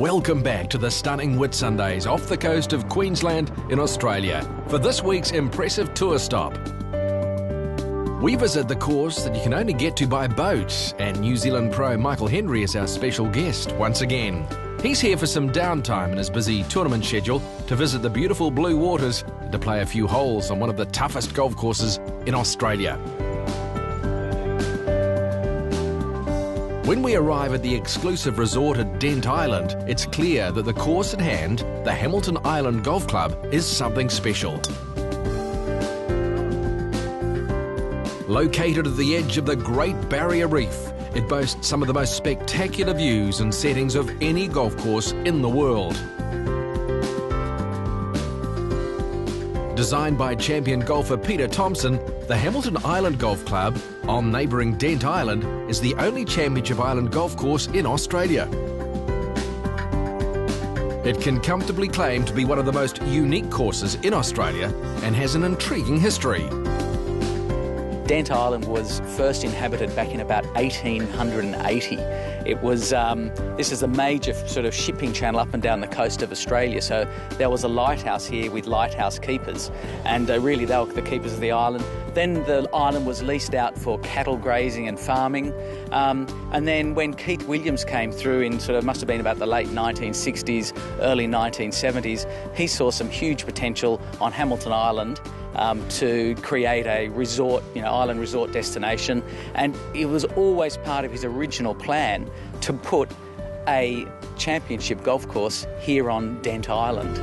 Welcome back to the stunning Whitsundays off the coast of Queensland in Australia for this week's impressive tour stop. We visit the course that you can only get to by boat, and New Zealand pro Michael Hendry is our special guest once again. He's here for some downtime in his busy tournament schedule to visit the beautiful blue waters and to play a few holes on one of the toughest golf courses in Australia. When we arrive at the exclusive resort at Dent Island, it's clear that the course at hand, the Hamilton Island Golf Club, is something special. Located at the edge of the Great Barrier Reef, it boasts some of the most spectacular views and settings of any golf course in the world. Designed by champion golfer Peter Thomson, the Hamilton Island Golf Club on neighbouring Dent Island is the only championship island golf course in Australia. It can comfortably claim to be one of the most unique courses in Australia and has an intriguing history. Dent Island was first inhabited back in about 1880. It was, this is a major sort of shipping channel up and down the coast of Australia, so there was a lighthouse here with lighthouse keepers, and really they were the keepers of the island. Then the island was leased out for cattle grazing and farming, and then when Keith Williams came through in sort of, must have been about the late 1960s, early 1970s, he saw some huge potential on Hamilton Island to create a resort, island resort destination, and it was always part of his original plan to put a championship golf course here on Dent Island.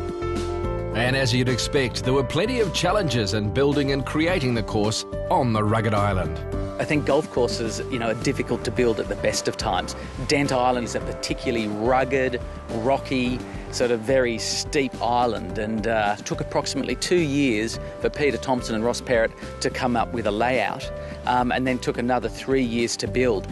And as you'd expect, there were plenty of challenges in building and creating the course on the rugged island. I think golf courses, are difficult to build at the best of times. Dent Island is a particularly rugged, rocky, sort of very steep island, and it took approximately 2 years for Peter Thomson and Ross Perrott to come up with a layout, and then took another 3 years to build.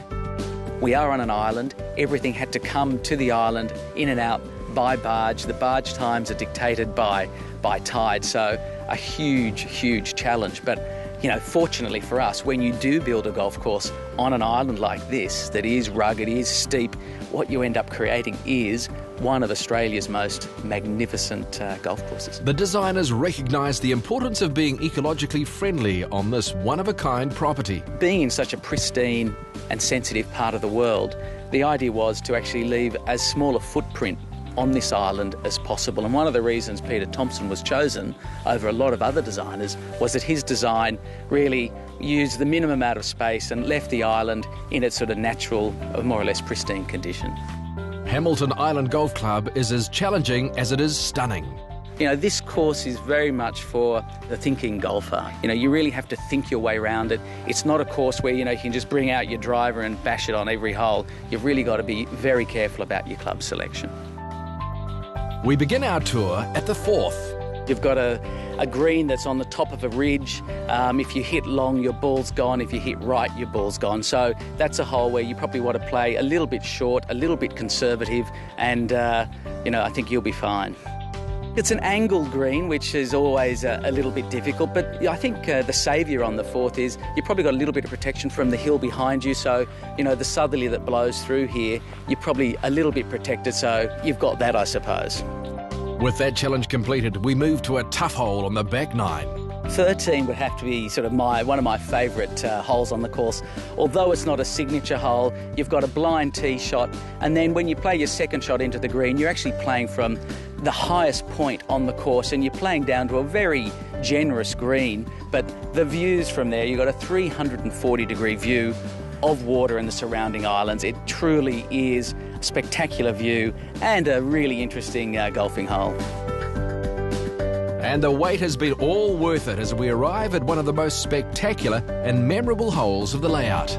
We are on an island. Everything had to come to the island in and out by barge. The barge times are dictated by tide, so a huge, huge challenge. But fortunately for us, when you do build a golf course on an island like this, that is rugged, is steep, what you end up creating is one of Australia's most magnificent golf courses. The designers recognised the importance of being ecologically friendly on this one-of-a-kind property. Being in such a pristine and sensitive part of the world, the idea was to actually leave as small a footprint on this island as possible. And one of the reasons Peter Thomson was chosen over a lot of other designers was that his design really used the minimum amount of space and left the island in its sort of natural, more or less pristine condition. Hamilton Island Golf Club is as challenging as it is stunning. This course is very much for the thinking golfer. You really have to think your way around it. It's not a course where, you can just bring out your driver and bash it on every hole. You've really got to be very careful about your club selection. We begin our tour at the fourth. You've got a green that's on the top of a ridge. If you hit long, your ball's gone. If you hit right, your ball's gone. So that's a hole where you probably want to play a little bit short, a little bit conservative, and, I think you'll be fine. It's an angled green, which is always a little bit difficult, but I think the saviour on the fourth is you've probably got a little bit of protection from the hill behind you, so, the southerly that blows through here, you're probably a little bit protected, so you've got that, I suppose. With that challenge completed, we move to a tough hole on the back nine. 13 would have to be sort of one of my favourite holes on the course. Although it's not a signature hole, you've got a blind tee shot, and then when you play your second shot into the green, you're actually playing from the highest point on the course, and you're playing down to a very generous green, but the views from there, you've got a 340-degree view of water and the surrounding islands. It truly is a spectacular view and a really interesting golfing hole. And the wait has been all worth it as we arrive at one of the most spectacular and memorable holes of the layout.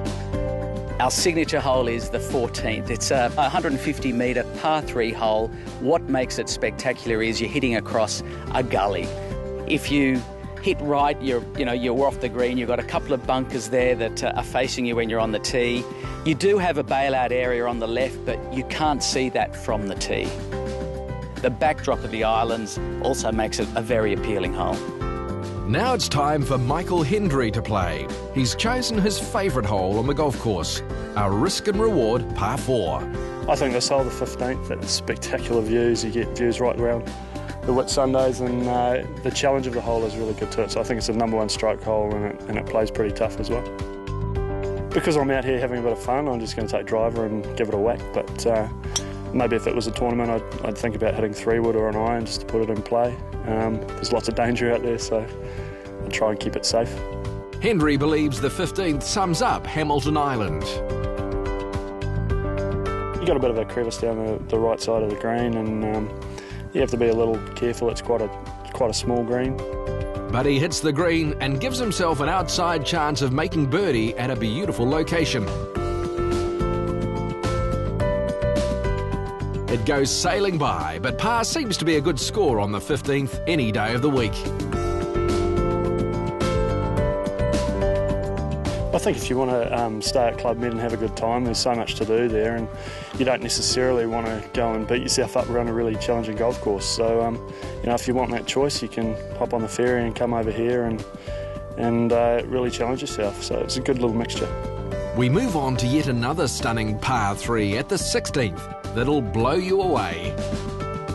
Our signature hole is the 14th. It's a 150-metre par 3 hole. What makes it spectacular is you're hitting across a gully. If you hit right, you're off the green. You've got a couple of bunkers there that are facing you when you're on the tee. You do have a bailout area on the left, but you can't see that from the tee. The backdrop of the islands also makes it a very appealing hole. Now it's time for Michael Hendry to play. He's chosen his favourite hole on the golf course, a risk and reward par 4. I think this hole, the 15th, it's spectacular views. You get views right around the Whitsundays, and the challenge of the hole is really good to it. So I think it's a #1 stroke hole, and it plays pretty tough as well. Because I'm out here having a bit of fun, I'm just going to take driver and give it a whack. But maybe if it was a tournament, I'd think about hitting 3-wood or an iron just to put it in play. There's lots of danger out there, so I'd try and keep it safe. Henry believes the 15th sums up Hamilton Island. You got a bit of a crevice down the right side of the green, and you have to be a little careful. It's quite a small green. But he hits the green and gives himself an outside chance of making birdie at a beautiful location. It goes sailing by, but par seems to be a good score on the 15th any day of the week. I think if you want to stay at Club Med and have a good time, there's so much to do there, and you don't necessarily want to go and beat yourself up around a really challenging golf course. So, if you want that choice, you can hop on the ferry and come over here and really challenge yourself. So it's a good little mixture. We move on to yet another stunning par 3 at the 16th that'll blow you away.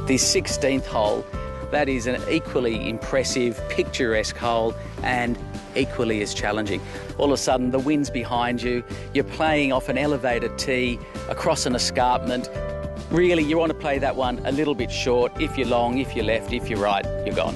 The 16th hole, that is an equally impressive, picturesque hole and equally as challenging. All of a sudden the wind's behind you, you're playing off an elevated tee across an escarpment. Really, you want to play that one a little bit short. If you're long, if you're left, if you're right, you're gone.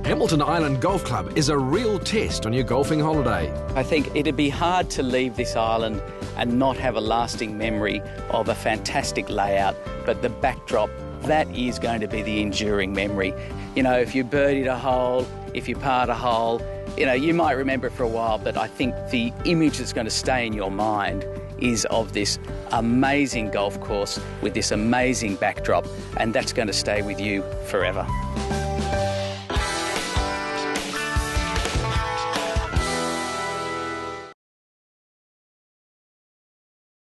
Hamilton Island Golf Club is a real test on your golfing holiday. I think it'd be hard to leave this island and not have a lasting memory of a fantastic layout, but the backdrop, that is going to be the enduring memory. If you birdied a hole, if you parred a hole, you might remember it for a while, but I think the image that's going to stay in your mind is of this amazing golf course with this amazing backdrop, and that's going to stay with you forever.